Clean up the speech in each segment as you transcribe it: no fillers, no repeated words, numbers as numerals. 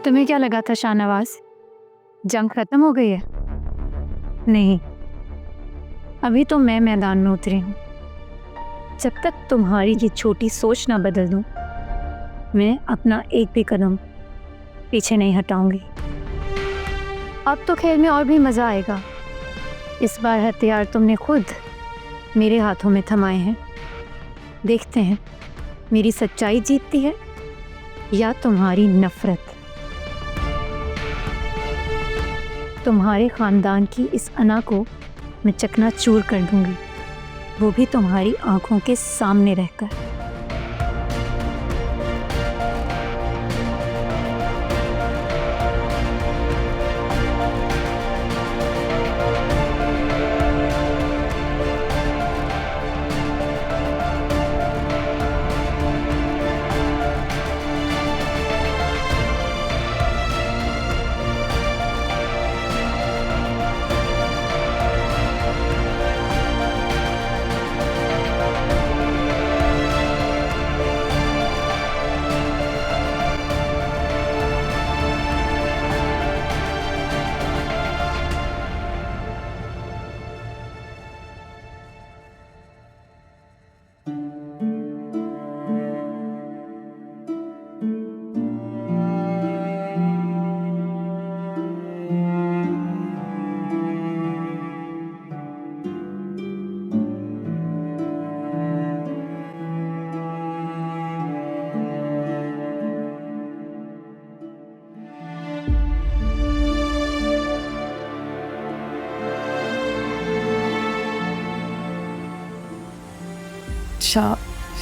तुम्हें क्या लगा था शाहनवाज, जंग खत्म हो गई है? नहीं, अभी तो मैं मैदान में उतरी हूँ। जब तक तुम्हारी ये छोटी सोच ना बदल दूँ, मैं अपना एक भी कदम पीछे नहीं हटाऊंगी। अब तो खेल में और भी मजा आएगा। इस बार हथियार तुमने खुद मेरे हाथों में थमाए हैं। देखते हैं मेरी सच्चाई जीतती है या तुम्हारी नफरत। तुम्हारे खानदान की इस अना को मैं चकनाचूर कर दूंगी, वो भी तुम्हारी आंखों के सामने रहकर।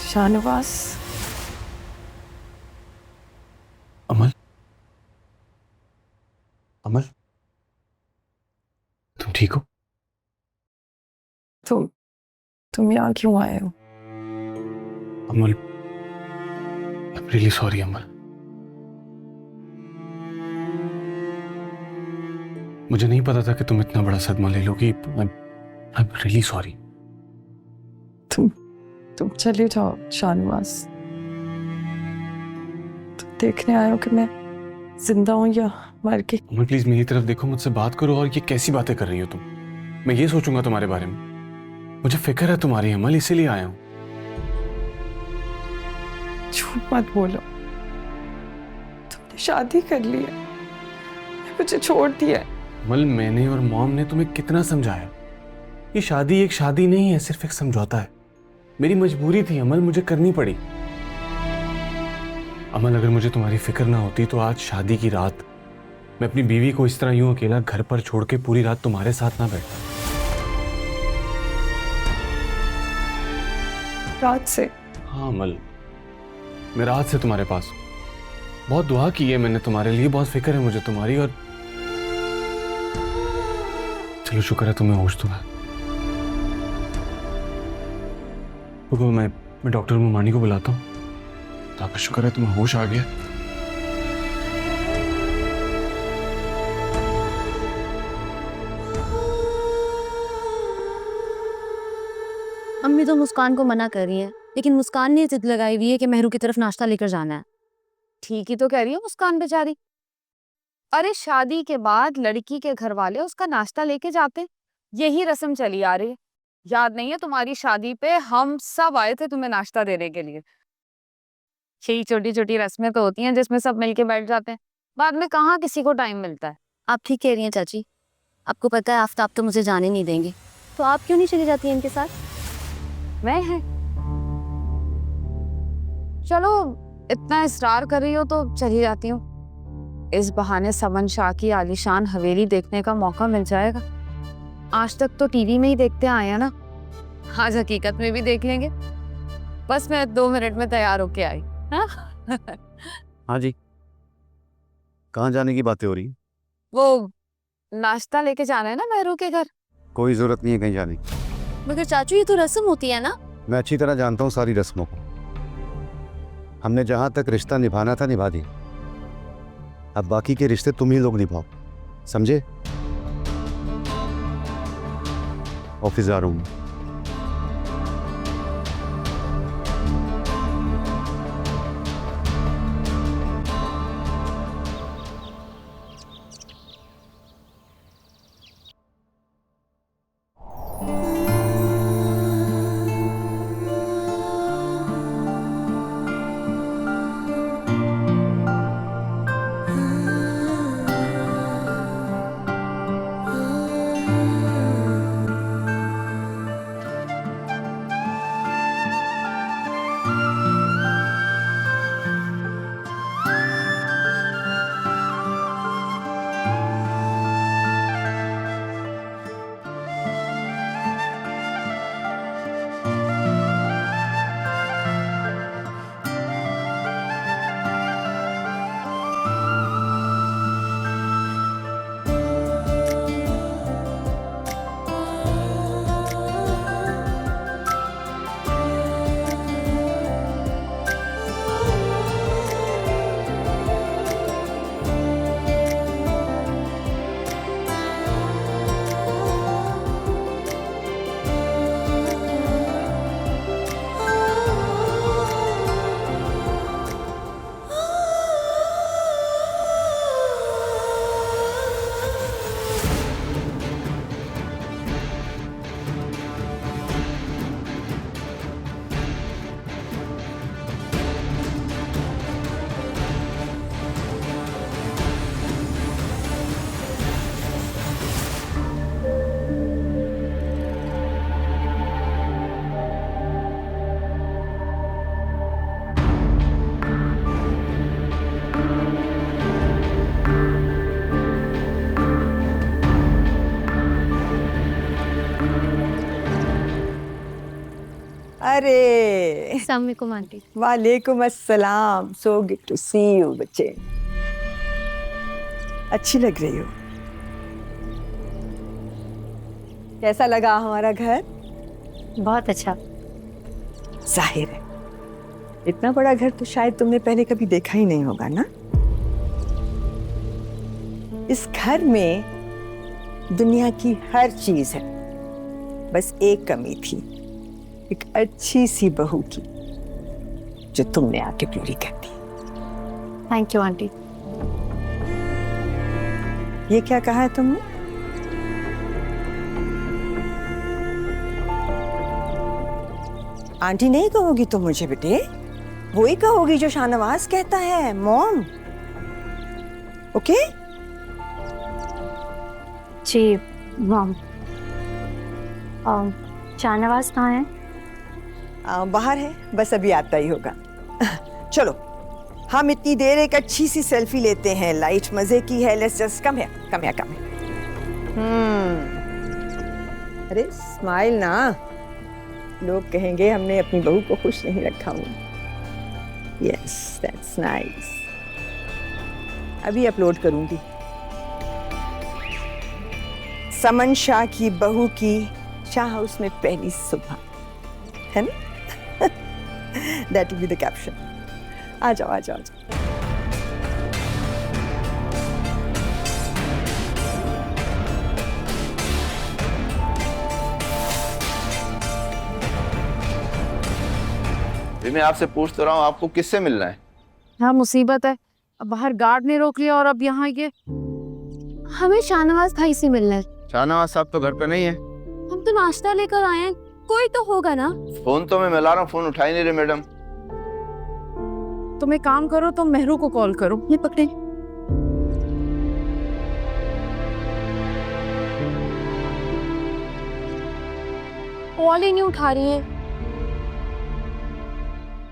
शाहनवाज। अमल, अमल, तुम ठीक हो? तुम यहाँ क्यों आए हो? अमल, आई एम रियली सॉरी अमल। मुझे नहीं पता था कि तुम इतना बड़ा सदमा ले लोगी। I am really sorry. तुम चले जाओ शाहनवाज। तुम देखने आए हो कि मैं जिंदा हूं या मर के? अमल प्लीज मेरी तरफ देखो, मुझसे बात करो। और ये कैसी बातें कर रही हो तुम? मैं ये सोचूंगा तुम्हारे बारे में। मुझे फिक्र है तुम्हारी अमल, इसीलिए आया हूं। झूठ मत बोलो। तुमने शादी कर ली है, मुझे छोड़ दिया। अमल, मैंने और मॉम ने तुम्हें कितना समझाया। ये शादी एक शादी नहीं है, सिर्फ एक समझौता है। मेरी मजबूरी थी अमल, मुझे करनी पड़ी। अमल, अगर मुझे तुम्हारी फिक्र ना होती तो आज शादी की रात मैं अपनी बीवी को इस तरह यूं अकेला घर पर छोड़ के पूरी रात तुम्हारे साथ ना बैठता। रात से? हाँ अमल, मैं रात से तुम्हारे पास हूं। बहुत दुआ की है मैंने तुम्हारे लिए, बहुत फिक्र है मुझे तुम्हारी। और चलो शुक्र है तुम्हें होश तो है। रुको, मैं डॉक्टर मुमानी को बुलाता हूँ। तो आपका शुक्र है तुम्हें होश आ गया। अम्मी तो मुस्कान को मना कर रही है, लेकिन मुस्कान ने जिद लगाई हुई है कि मेहरू की तरफ नाश्ता लेकर जाना है। ठीक ही तो कह रही है मुस्कान बेचारी। अरे शादी के बाद लड़की के घर वाले उसका नाश्ता लेके जाते, यही रस्म चली आ रही है। याद नहीं है तुम्हारी शादी पे हम सब आए थे तुम्हें नाश्ता देने के लिए। यही छोटी छोटी रस्में तो होती हैं जिसमें सब मिलके बैठ जाते हैं, बाद में कहाँ किसी को टाइम मिलता है। आप ठीक कह रही हैं चाची। आपको पता है आफ्ताब तो मुझे जाने नहीं देंगे, तो आप क्यों नहीं चली जाती हैं इनके साथ? मैं है, चलो इतना इसरार कर रही हो तो चली जाती हूँ। इस बहाने समन शाह की आलीशान हवेली देखने का मौका मिल जाएगा। आज तक तो टीवी में ही देखते आए हैं ना, आज हकीकत में भी देख लेंगे। बस मैं 2 मिनट में तैयार होके आई। हाँ हाँ जी, कहाँ जाने की बातें हो रही? वो नाश्ता लेके जाना है ना मेहरू के घर। कोई जरूरत नहीं है कहीं जाने की। मगर चाचू ये तो रस्म होती है ना। मैं अच्छी तरह जानता हूँ सारी रस्मों को। हमने जहाँ तक रिश्ता निभाना था निभा दिया। अब बाकी के रिश्ते तुम ही लोग निभाओ, समझे? ऑफिस जा रहा हूँ। अरे अस्सलाम आंटी। वालेकुम अस्सलाम, so good to see you बच्चे। अच्छी लग रही हो। कैसा लगा हमारा घर? बहुत अच्छा। जाहिर है इतना बड़ा घर तो शायद तुमने पहले कभी देखा ही नहीं होगा ना। इस घर में दुनिया की हर चीज है, बस एक कमी थी, एक अच्छी सी बहू की, जो तुमने आके पूरी कर दी। Thank you aunty. ये क्या कहा है तुमने? आंटी नहीं कहोगी तुम मुझे बेटे, वो ही कहोगी जो शाहनवाज कहता है, मॉम। ओके? जी मॉम। शाहनवाज कहाँ है? बाहर है, बस अभी आता ही होगा। चलो हम इतनी देर एक अच्छी सी सेल्फी लेते हैं, लाइट मजे की है। Let's just come here, come here, come here. अरे स्माइल ना, लोग कहेंगे हमने अपनी बहू को खुश नहीं रखा हूँ। Yes that's nice. अभी अपलोड करूंगी। समन शाह की बहू की शाह हाउस में पहली सुबह, है ना? That will be the caption. आ जाओ आ जाओ आ जाओ। मैं आपसे पूछ तो रहा हूँ, आपको किससे मिलना है? हाँ मुसीबत है, अब बाहर गार्ड ने रोक लिया और अब यहाँ ये। हमें शाहनवाज भाई से मिलना है। शाहनवाज साहब तो घर पे नहीं है। हम तो नाश्ता लेकर आए हैं, कोई तो होगा ना। फोन तो मैं मिला रहा हूँ, फोन उठा ही नहीं रहे मैडम। तुम एक काम करो, तुम मेहरू को कॉल करो। ये पकड़े। कॉल ही नहीं उठा रही है।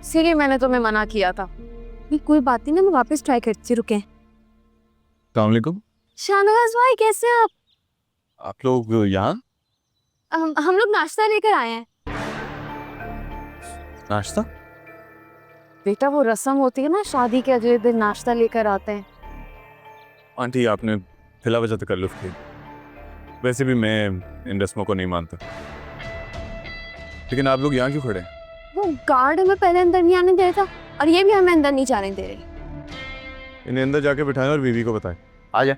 इसीलिए मैंने तुम्हें मना किया था। ये कोई बात नहीं ना, मैं वापस ट्राई करती हूँ, रुके। अस्सलाम शाहनवाज भाई कैसे हैं आप? आप लोग यहाँ हम लोग नाश्ता लेकर आए हैं। नाश्ता? बेटा वो रस्म होती है ना, शादी के अगले दिन नाश्ता लेकर आते हैं। आंटी आपने फिला वजह तकल्लुफ की, वैसे भी मैं इन रस्मों को नहीं मानता, लेकिन आप लोग यहाँ क्यों खड़े हैं? वो गार्ड हमें पहले अंदर नहीं आने दे रहा था और ये भी हमें अंदर नहीं जाने दे रही। इन्हें अंदर जाके बिठाएं और बीवी को बताएं। आ जा।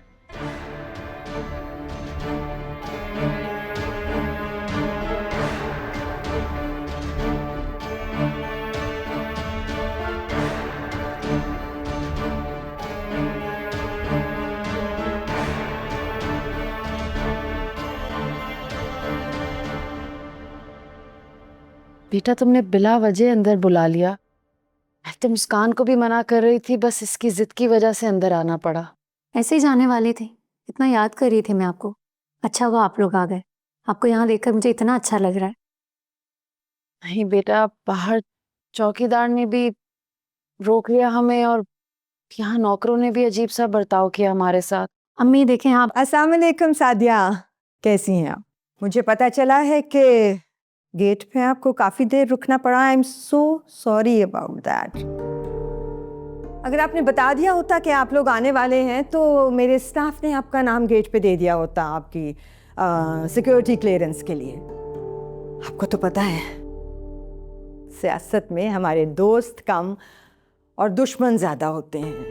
बेटा तुमने बिला वजह अंदर बुला लिया। मैं तो मुस्कान को भी मना कर रही थी, बस इसकी जिद की वजह से अंदर आना पड़ा। ऐसे ही जाने वाले थे, इतना याद कर रही थी मैं आपको। अच्छा हुआ आप लोग आ गए, आपको यहाँ देखकर मुझे इतना अच्छा लग रहा है। नहीं बेटा, बाहर चौकीदार ने भी रोक लिया हमें और यहाँ नौकरों ने भी अजीब सा बर्ताव किया हमारे साथ। अम्मी देखें आप। अस्सलाम वालेकुम सादिया, कैसी हैं आप? मुझे पता चला है कि गेट पे आपको काफी देर रुकना पड़ा। I am so sorry about that. अगर आपने बता दिया होता कि आप लोग आने वाले हैं तो मेरे स्टाफ ने आपका नाम गेट पे दे दिया होता आपकी सिक्योरिटी क्लियरेंस के लिए। आपको तो पता है सियासत में हमारे दोस्त कम और दुश्मन ज्यादा होते हैं,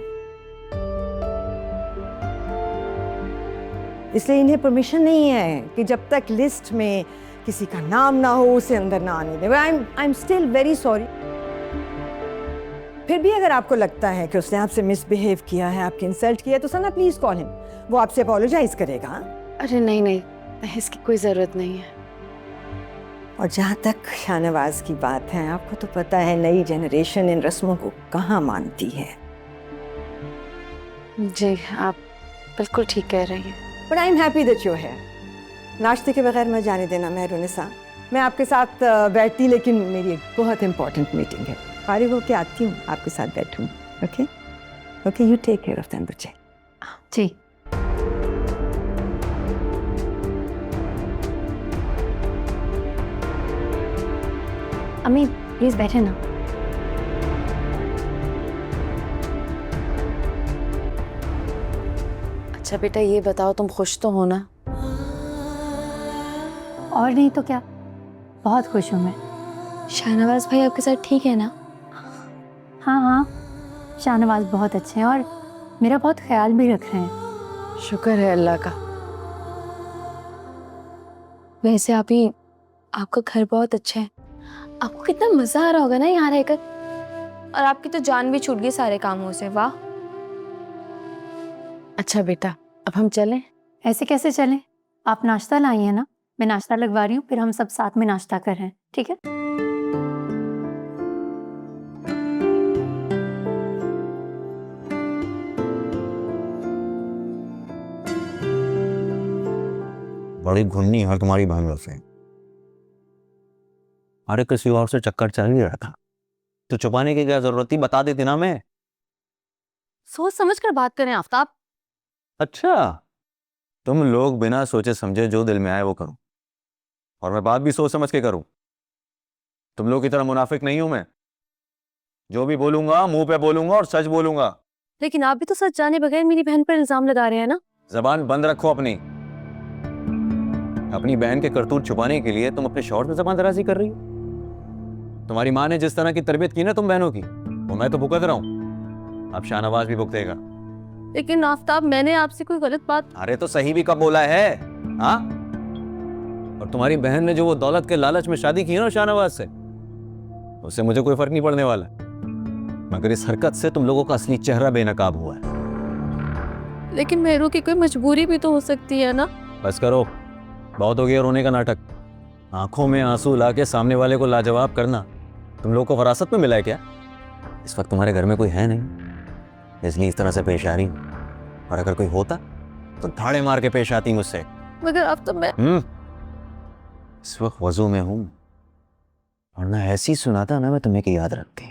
इसलिए इन्हें परमिशन नहीं है कि जब तक लिस्ट में किसी का नाम ना हो उसे अंदर ना आने दें। I am still very sorry. फिर भी अगर आपको लगता है कि उसने आपसे मिसबिहेव किया है, आपकी इंसल्ट किया है, तो सना प्लीज कॉल हिम, वो आपसे अपोलोजाइज करेगा। अरे नहीं नहीं, इसकी कोई जरूरत नहीं है। और जहाँ तक शाहनवाज की बात है, आपको तो पता है नई जनरेशन इन रस्मों को कहाँ मानती है। जी आप बिल्कुल ठीक कह रही हैं। But I am happy that you है। नाश्ते के बगैर मैं जाने देना मेहरुनिसा। मैं आपके साथ बैठती, लेकिन मेरी एक बहुत इंपॉर्टेंट मीटिंग है। फारिग होके आती हूँ, आपके साथ बैठूँ। Okay okay, you take care of them बच्चे। जी अम्मी प्लीज बैठे ना। अच्छा बेटा ये बताओ तुम खुश तो हो ना? और नहीं तो क्या, बहुत खुश हूँ मैं। शाहनवाज भाई आपके साथ ठीक है ना? हाँ हाँ, शाहनवाज बहुत अच्छे हैं और मेरा बहुत ख्याल भी रख रहे हैं। शुक्र है अल्लाह का। वैसे आपका घर बहुत अच्छा है, आपको कितना मजा आ रहा होगा ना यहाँ रहकर। और आपकी तो जान भी छूट गई सारे कामों से, वाह। अच्छा बेटा अब हम चलें? ऐसे कैसे चलें? आप नाश्ता लाई हैं ना, मैं नाश्ता लगवा रही हूँ, फिर हम सब साथ में नाश्ता कर रहे हैं, ठीक है? बड़ी घुन्नी है तुम्हारी बहन वैसे। अरे किसी और से चक्कर चल ही रहा था तो छुपाने की क्या जरूरत थी, बता देती ना मैं। सोच समझ कर बात करें आफ्ताब। अच्छा तुम लोग बिना सोचे समझे जो दिल में आए वो करो, और मैं बात भी सोच समझ के करूं। तुम लोग की तरह मुनाफिक नहीं हूं मैं, जो भी बोलूंगा मुंह पे बोलूंगा और सच बोलूंगा। लेकिन आप भी तो सच जाने बगैर मेरी बहन पर इल्जाम लगा रहे हैं ना। जबान बंद रखो अपनी बहन के करतूत छुपाने के लिए तुम अपने शौहर से जबान दराजी कर रही हो। तुम्हारी माँ ने जिस तरह की तरबियत की ना तुम बहनों की, वो मैं तो भुगत रहा हूं, अब शाहनवाज भी भुगतेगा। लेकिन आफ्ताब मैंने आपसे कोई गलत बात। अरे तो सही भी कब बोला है? हाँ, और तुम्हारी बहन ने जो वो दौलत के लालच में शादी की है ना शाहनवाज से, उससे मुझे कोई फर्क नहीं पड़ने वाला, मगर इस हरकत से तुम लोगों का असली चेहरा बेनकाब हुआ है। लेकिन मेहरू की कोई मजबूरी भी तो हो सकती है ना। बस करो, बहुत हो गया रोने का नाटक। आंखों में आंसू लाके सामने वाले को लाजवाब करना तुम लोगों को विरासत में मिला है क्या? इस वक्त तुम्हारे घर में कोई है नहीं, इसलिए इस तरह से पेश आ रही, और अगर कोई होता तो धाड़े मार के पेश आती मुझसे। मगर अब तो मैं इस वक्त वजू में हूं, वरना ऐसी सुनाता ना मैं तुम्हें की याद रखती।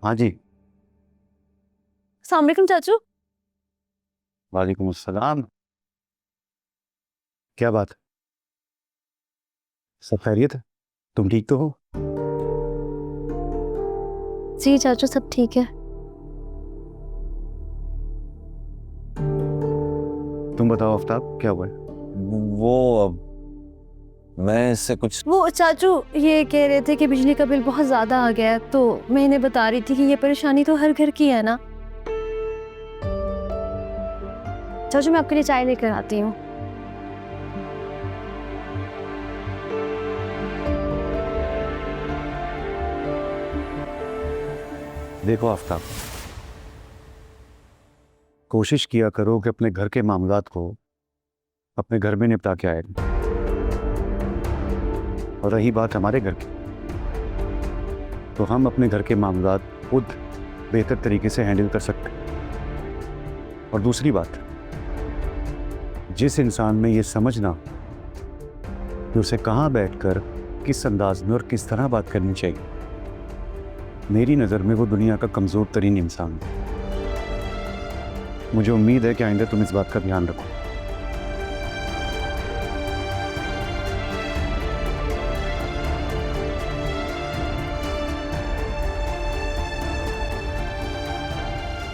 हाँ जी। अस्सलाम वालेकुम चाचू। वालेकुम अस्सलाम। क्या बात, सब खैरियत है? तुम ठीक तो हो? जी चाचू सब ठीक है। तुम बताओ आफ्ताब, क्या हुआ है? वो मैं इससे कुछ वो चाचू ये कह रहे थे कि बिजली का बिल बहुत ज्यादा आ गया है, तो मैं इन्हें बता रही थी कि ये परेशानी तो हर घर की है ना। चाचू मैं आपके लिए चाय लेकर आती हूँ। देखो आफ्ताब, कोशिश किया करो कि अपने घर के मामलात को अपने घर में निपटा के आए। और रही बात हमारे घर की, तो हम अपने घर के मामलात खुद बेहतर तरीके से हैंडल कर सकते हैं। और दूसरी बात, जिस इंसान में ये समझना कि उसे कहाँ बैठकर किस अंदाज में और किस तरह बात करनी चाहिए, मेरी नज़र में वो दुनिया का कमज़ोर तरीन इंसान है। मुझे उम्मीद है कि आइंदा तुम इस बात का ध्यान रखो।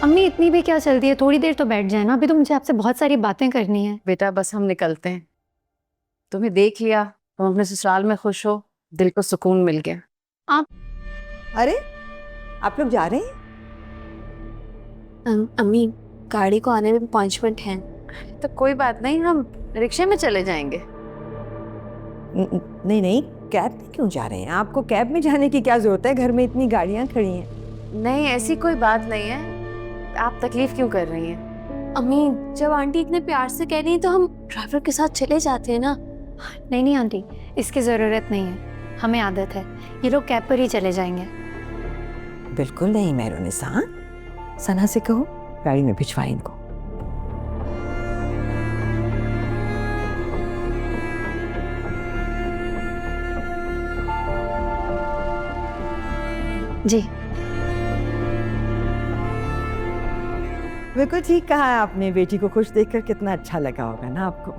अम्मी इतनी भी क्या चलती है, थोड़ी देर तो बैठ जाए ना, अभी तो मुझे आपसे बहुत सारी बातें करनी है। बेटा बस हम निकलते हैं, तुम्हें देख लिया, तुम अपने ससुराल में खुश हो, दिल को सुकून मिल गया। अरे आप लोग जा रहे हैं? अम्मी गाड़ी को आने में 5 मिनट हैं। तो कोई बात नहीं, हम रिक्शे में चले जाएंगे। नहीं नहीं, कैब में क्यों जा रहे हैं? आपको कैब में जाने की क्या जरूरत है, घर में इतनी गाड़ियां खड़ी हैं। नहीं ऐसी कोई बात नहीं है, आप तकलीफ क्यों कर रही हैं? अम्मी जब आंटी इतने प्यार से कह रही हैं तो हम ड्राइवर के साथ चले जाते हैं ना। नहीं नहीं आंटी, इसकी ज़रूरत नहीं है, हमें आदत है, ये लोग कैब पर ही चले जाएंगे। बिल्कुल नहीं मेहरुनिसा, सना से कहो गाड़ी में भिजवाए इनको। जी बिल्कुल ठीक कहा है आपने। बेटी को खुश देखकर कितना अच्छा लगा होगा ना आपको।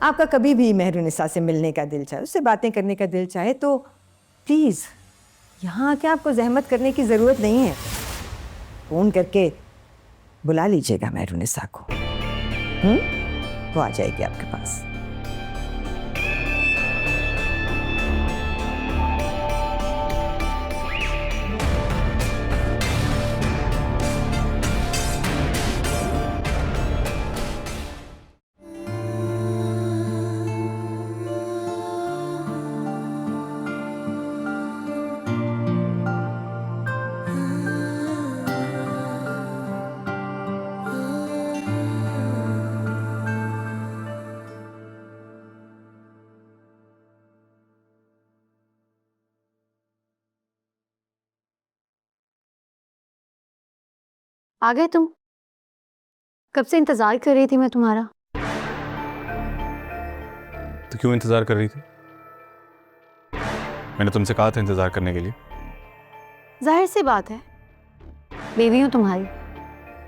आपका कभी भी मेहरुनिसा से मिलने का दिल चाहे, उससे बातें करने का दिल चाहे तो प्लीज़ यहाँ आके आपको जहमत करने की ज़रूरत नहीं है। फ़ोन करके बुला लीजिएगा मेहरुनिसा को, वो आ जाएगी आपके पास। आ गए तुम? कब से इंतजार कर रही थी मैं तुम्हारा। तो क्यों इंतजार कर रही थी? मैंने तुमसे कहा था इंतजार करने के लिए। जाहिर सी बात है, बेबी हूँ तुम्हारी,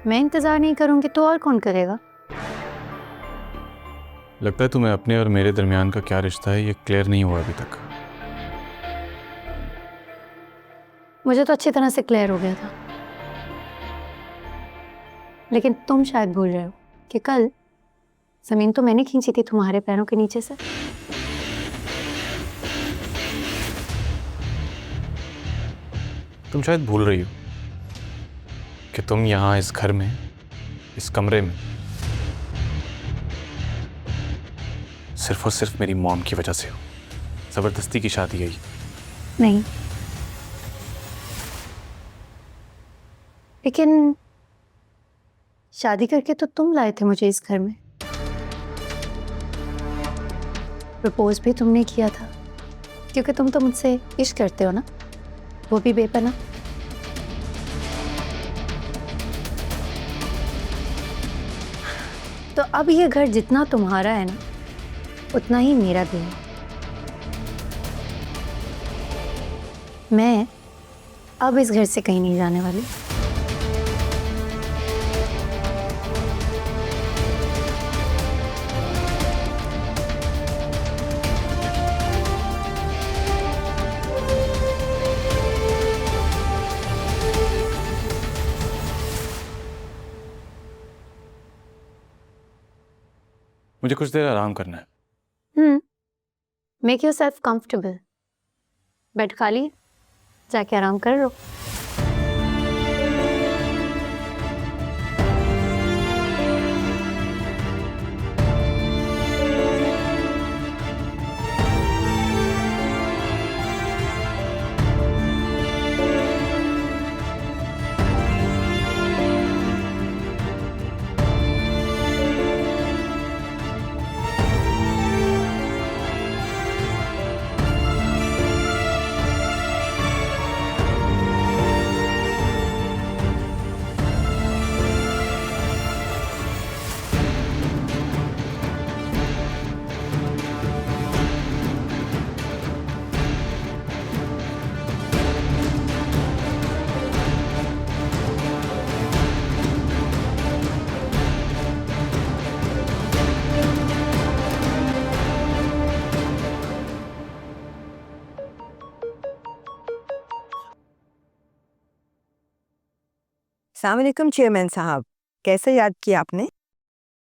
मैं इंतजार नहीं करूंगी तो और कौन करेगा। लगता है तुम्हें अपने और मेरे दरमियान का क्या रिश्ता है ये क्लियर नहीं हुआ अभी तक। मुझे तो अच्छी तरह से क्लियर हो गया था, लेकिन तुम शायद भूल रहे हो कि कल जमीन तो मैंने खींची थी तुम्हारे पैरों के नीचे से। तुम शायद भूल रही हो कि तुम यहाँ इस घर में, इस कमरे में सिर्फ और सिर्फ मेरी मॉम की वजह से हो। जबरदस्ती की शादी है ये। नहीं, लेकिन शादी करके तो तुम लाए थे मुझे इस घर में। प्रपोज भी तुमने किया था, क्योंकि तुम तो मुझसे इश्क करते हो ना, वो भी बेपना। तो अब ये घर जितना तुम्हारा है ना, उतना ही मेरा भी है। मैं अब इस घर से कहीं नहीं जाने वाली। मुझे कुछ देर आराम करना है। Make your self comfortable. Bed खाली, जाके आराम कर लो। अस्सलाम वालेकुम चेयरमैन साहब, कैसे याद किया आपने?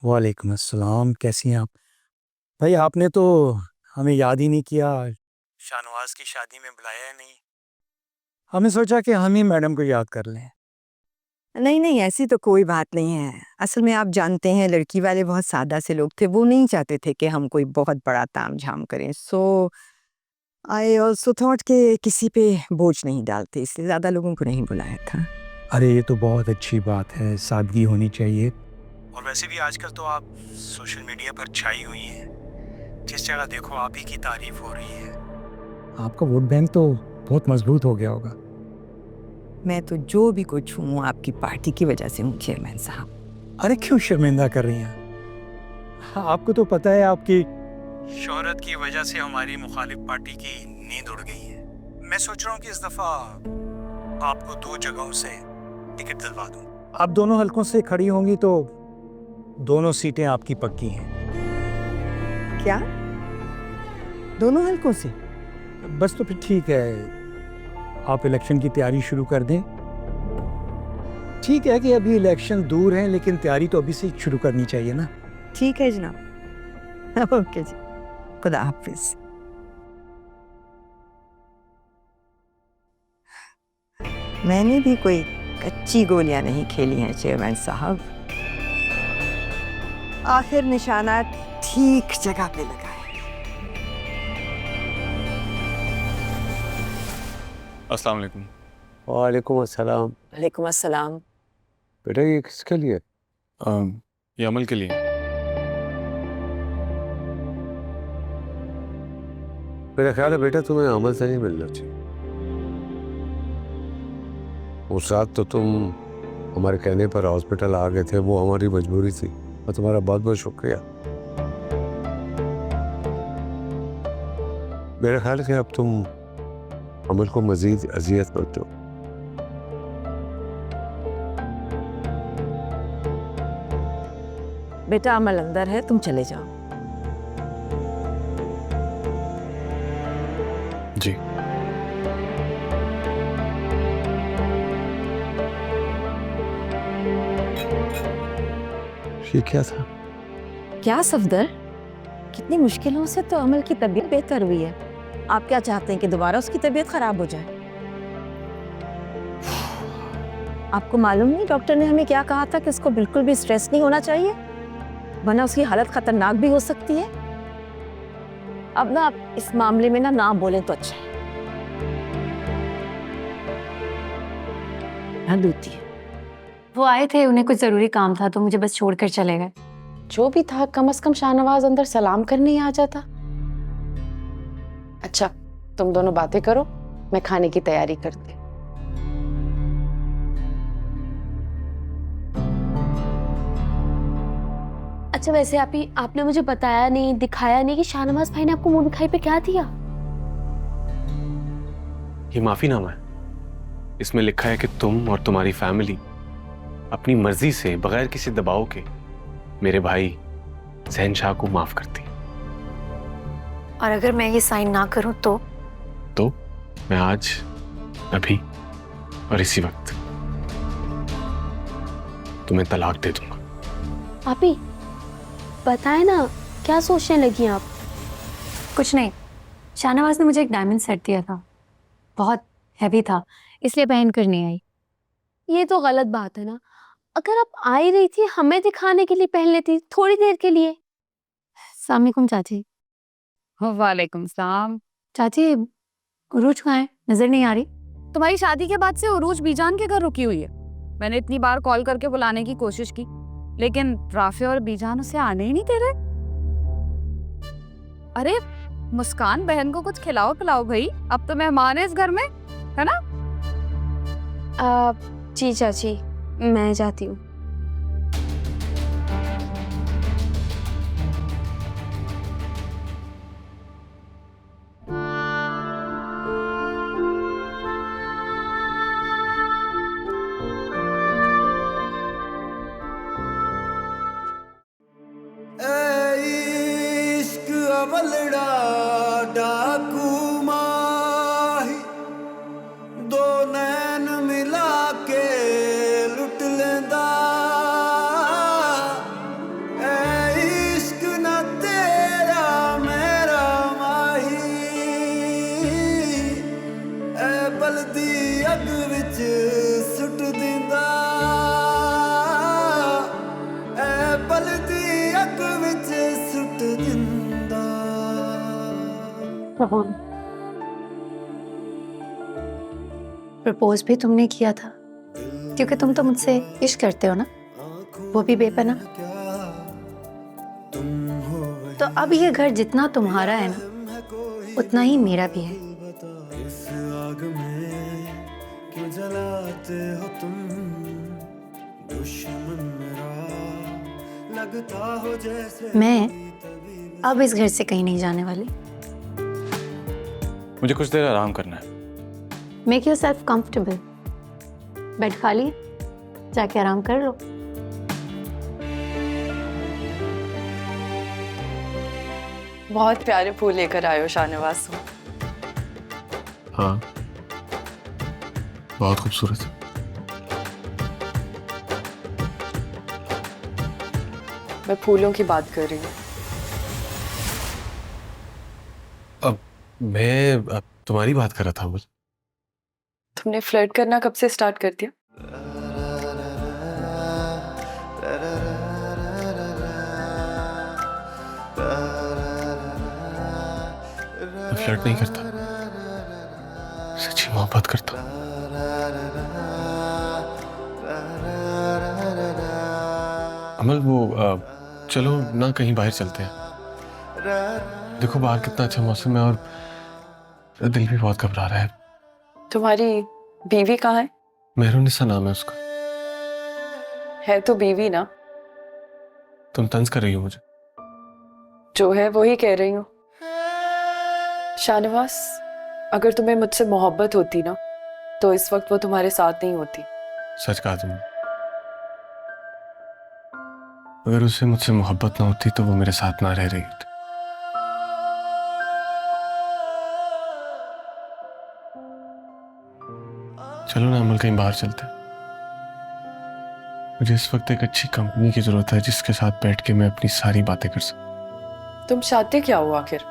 वालेकुम अस्सलाम, कैसी हैं आप? भाई आपने तो हमें याद ही नहीं किया, शाहनवाज की शादी में बुलाया ही नहीं। हमने सोचा कि हम ही मैडम को याद कर लें। नहीं नहीं, ऐसी तो कोई बात नहीं है। असल में आप जानते हैं लड़की वाले बहुत सादा से लोग थे, वो नहीं चाहते थे कि हम कोई बहुत बड़ा तामझाम करें। सो आई ऑल्सो थॉट कि किसी पे बोझ नहीं डालते, इसलिए ज़्यादा लोगों को नहीं बुलाया था। अरे ये तो बहुत अच्छी बात है, सादगी होनी चाहिए। और वैसे भी आजकल तो आप सोशल मीडिया पर छाई हुई हैं, जिस जगह देखो आप ही की तारीफ हो रही है। आपका वोट बैंक तो बहुत मजबूत हो गया होगा। मैं तो जो भी कुछ हूँ आपकी पार्टी की वजह से हूँ चेयरमैन साहब। अरे क्यों शर्मिंदा कर रही हैं? आपको तो पता है आपकी शोहरत की वजह से हमारी मुखालिफ पार्टी की नींद उड़ गई है। मैं सोच रहा हूँ कि इस दफ़ा आपको 2 जगहों से टिकट दिलवा दूँ। आप दोनों हलकों से खड़ी होंगी तो दोनों सीटें आपकी पक्की हैं। क्या? दोनों हलकों से? बस तो फिर ठीक है, आप इलेक्शन की तैयारी शुरू कर दें। ठीक है कि अभी इलेक्शन दूर है, लेकिन तैयारी तो अभी से ही शुरू करनी चाहिए ना। ठीक है जनाब। ओके जी, खुदा हाफिज। मैंने भी कोई कच्ची गोलियां नहीं खेली हैं चेयरमैन साहब। आखिर निशाना ठीक जगह पे लगा है। अस्सलाम वालेकुम। वालेकुम अस्सलाम। वालेकुम अस्सलाम। बेटा ये किसके लिए? ये अमल के लिए। मेरा ख्याल है बेटा तुम्हें अमल से नहीं मिलना चाहिए। उस रात तो तुम हमारे कहने पर हॉस्पिटल आ गए थे, वो हमारी मजबूरी थी और तुम्हारा बहुत बहुत शुक्रिया। मेरा ख्याल है कि अब तुम अमल को मजीद अजियत मत दो। बेटा अमल अंदर है, तुम चले जाओ। जी। ये क्या था? क्या सफदर, कितनी मुश्किलों से तो अमल की तबीयत बेहतर हुई है। आप क्या चाहते हैं कि दोबारा उसकी तबीयत खराब हो जाए? आपको मालूम नहीं डॉक्टर ने हमें क्या कहा था कि उसको बिल्कुल भी स्ट्रेस नहीं होना चाहिए, वरना उसकी हालत खतरनाक भी हो सकती है। अब ना आप इस मामले में ना बोलें तो अच्छा है। हद होती है। वो आए थे, उन्हें कुछ जरूरी काम था तो मुझे बस छोड़कर चले गए। जो भी था, कम से कम शाहनवाज अंदर सलाम करने ही आ जाता। अच्छा, तुम दोनों बातें करो, मैं खाने की तैयारी करती। अच्छा वैसे आपने मुझे बताया नहीं, दिखाया नहीं कि शाहनवाज भाई ने आपको मुंह दिखाई पे क्या दिया? ये माफीनामा है। इसमें लिखा है कि तुम और तुम्हारी फैमिली अपनी मर्जी से बगैर किसी दबाव के मेरे भाई शहनशाह को माफ करती। और अगर मैं ये साइन ना करूं तो मैं आज, अभी और इसी वक्त तुम्हें तलाक दे दूंगा। आपी बताए ना, क्या सोचने लगी आप? कुछ नहीं, शाहनवाज ने मुझे एक डायमंड सेट दिया था, बहुत हैवी था, इसलिए पहन कर नहीं आई। ये तो गलत बात है ना। अगर आप आ ही रही थी, हमें दिखाने के लिए पहन लेती थोड़ी देर के लिए। सलाम चाची। वालेकुम सलाम। चाची उरूज कहाँ है, नजर नहीं आ रही? तुम्हारी शादी के बाद से उरूज बीजान के घर रुकी हुई है। मैंने इतनी बार कॉल करके बुलाने की कोशिश की, लेकिन राफे और बीजान उसे आने ही नहीं दे रहे। अरे मुस्कान बहन को कुछ खिलाओ पिलाओ भाई, अब तो मेहमान है इस घर में, है ना? जी चाची, मैं जाती हूँ। प्रपोज भी तुमने किया था, क्योंकि तुम तो मुझसे इश्क करते हो ना, वो भी बेपना। तो अब ये घर जितना तुम्हारा है ना, उतना ही मेरा भी है। मैं अब इस घर से कहीं नहीं जाने वाली। मुझे कुछ देर आराम करना है। Make yourself comfortable. बेड खाली? जाके आराम कर लो। बहुत प्यारे फूल लेकर आए हो शाहनवाज। हाँ, बहुत खूबसूरत है। मैं फूलों की बात कर रही हूँ। मैं तुम्हारी बात कर रहा था। बोल। तुमने फ्लर्ट करना कब से स्टार्ट कर दिया? मैं फ्लर्ट नहीं करता, सच्ची मोहब्बत करता हूँ। अमल वो चलो ना कहीं बाहर चलते हैं। देखो बाहर कितना अच्छा मौसम है और दिल भी बहुत घबरा रहा है। तुम्हारी बीवी कहाँ है? मेहरुनिसा नाम है उसका। है तो बीवी ना। तुम तंज कर रही हो मुझे? जो है वो ही कह रही हूँ। शाहनवाज, अगर तुम्हें मुझसे मोहब्बत होती ना तो इस वक्त वो तुम्हारे साथ नहीं होती। सच कहा तुमने। अगर उसे मुझसे मोहब्बत ना होती तो वो मेरे साथ ना रह रही होती। चलो ना अमल कहीं बाहर चलते हैं। मुझे इस वक्त एक अच्छी कंपनी की जरूरत है जिसके साथ बैठ के मैं अपनी सारी बातें कर सकूं। तुम चाहते क्या हो आखिर?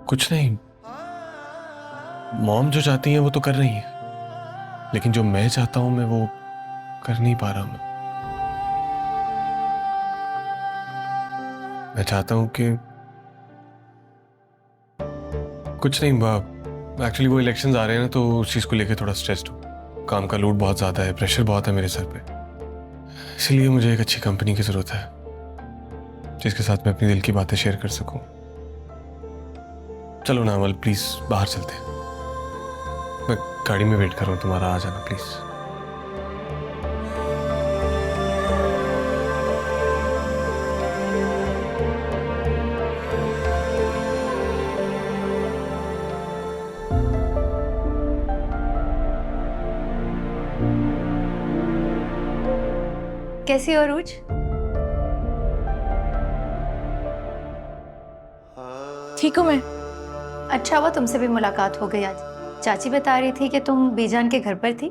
कुछ नहीं, मॉम जो चाहती है वो तो कर रही है, लेकिन जो मैं चाहता हूं मैं वो कर नहीं पा रहा हूं। मैं चाहता हूं कि कुछ नहीं, एक्चुअली वो इलेक्शंस आ रहे हैं ना तो उस चीज को लेके थोड़ा स्ट्रेस्ड हूं। काम का लोड बहुत ज्यादा है, प्रेशर बहुत है मेरे सर पे, इसलिए मुझे एक अच्छी कंपनी की जरूरत है जिसके साथ मैं अपनी दिल की बातें शेयर कर सकूं। चलो ना अमल प्लीज बाहर चलते हैं। मैं गाड़ी में वेट कर रहा हूं, तुम्हारा आ जाना प्लीज। कैसी हो रूज? ठीक हूँ मैं। अच्छा हुआ तुमसे भी मुलाकात हो गई आज। चाची बता रही थी कि तुम बीजान के घर पर थी।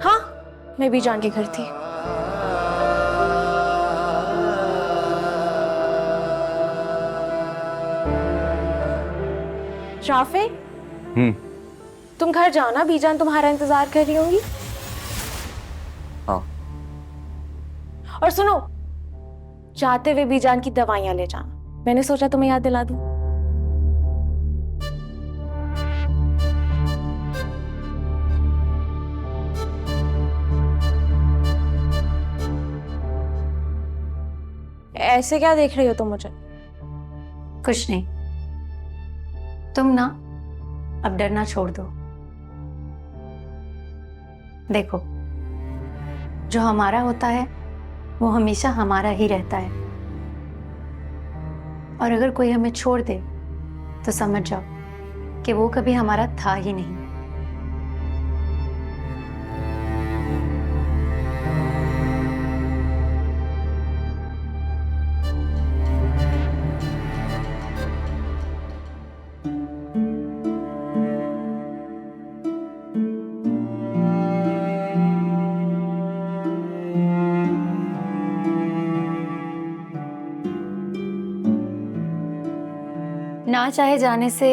हाँ, मैं बीजान के घर थी। राफे, तुम घर जाओ ना, बीजान तुम्हारा इंतजार कर रही होंगी। हाँ। और सुनो, जाते हुए बीजान की दवाइयां ले जाना। मैंने सोचा तुम्हें याद दिला दूं। ऐसे क्या देख रही हो तुम मुझे? कुछ नहीं, तुम ना अब डरना छोड़ दो। देखो, जो हमारा होता है वो हमेशा हमारा ही रहता है, और अगर कोई हमें छोड़ दे तो समझ जाओ कि वो कभी हमारा था ही नहीं। ना चाहे जाने से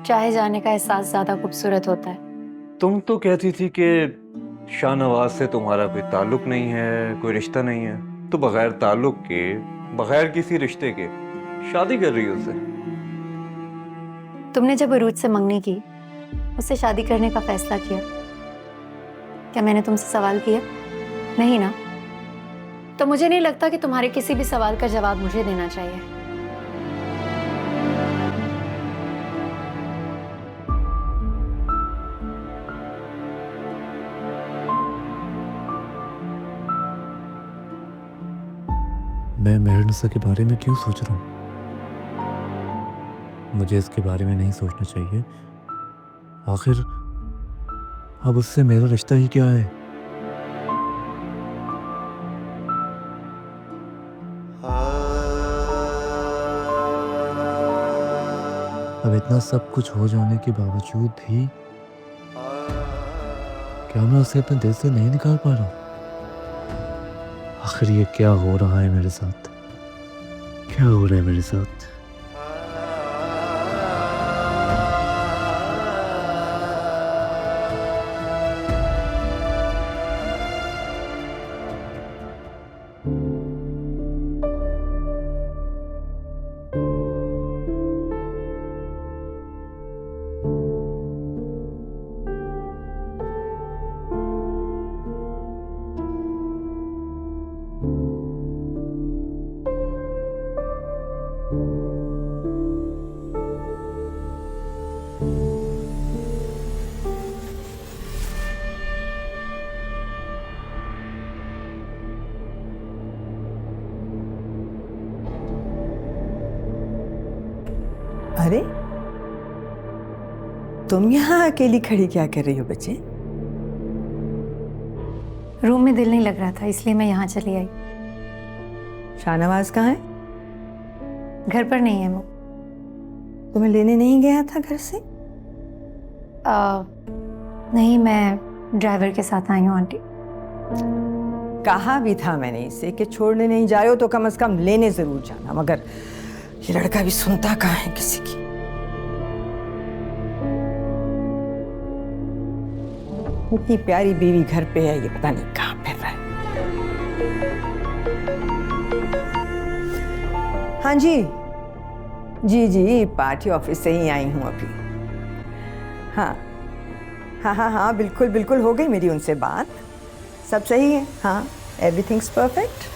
चाहे जाने का एहसास ज्यादा खूबसूरत होता है। तुम तो कहती थी कि शाहनवाज से तुम्हारा कोई ताल्लुक नहीं है, कोई रिश्ता नहीं है, तो बगैर ताल्लुक के, बगैर किसी रिश्ते के शादी कर रही हो उससे। तुमने जब अरूज से मंगनी की, उससे शादी करने का फैसला किया, क्या मैंने तुमसे सवाल किया? नहीं ना? तो मुझे नहीं लगता कि तुम्हारे किसी भी सवाल का जवाब मुझे देना चाहिए। मैं मेहरुनिसा के बारे में क्यों सोच रहा हूँ? मुझे इसके बारे में नहीं सोचना चाहिए। आखिर अब उससे मेरा रिश्ता ही क्या है? अब इतना सब कुछ हो जाने के बावजूद भी क्या मैं उसे अपने दिल से नहीं निकाल पा रहा हूँ? आखिर ये क्या हो रहा है मेरे साथ? क्या हो रहा है मेरे साथ? अरे तुम यहाँ अकेली खड़ी क्या कर रही हो बच्चे? रूम में दिल नहीं लग रहा था इसलिए मैं यहाँ चली आई। शाहनवाज कहाँ है? घर पर नहीं है वो। तुम्हें लेने नहीं गया था घर से? नहीं, मैं ड्राइवर के साथ आई हूँ आंटी। कहा भी था मैंने इसे कि छोड़ने नहीं जा रहे हो तो कम से कम लेने जरूर जाना, मगर ये लड़का भी सुनता कहाँ है किसी की। इतनी प्यारी बीवी घर पे है, ये पता नहीं कहाँ फिर रहा है। हाँ जी जी, पार्टी ऑफिस से ही आई हूँ अभी। हाँ हाँ हाँ हाँ, बिल्कुल बिल्कुल हो गई मेरी उनसे बात, सब सही है। हाँ, एवरीथिंग्स परफेक्ट।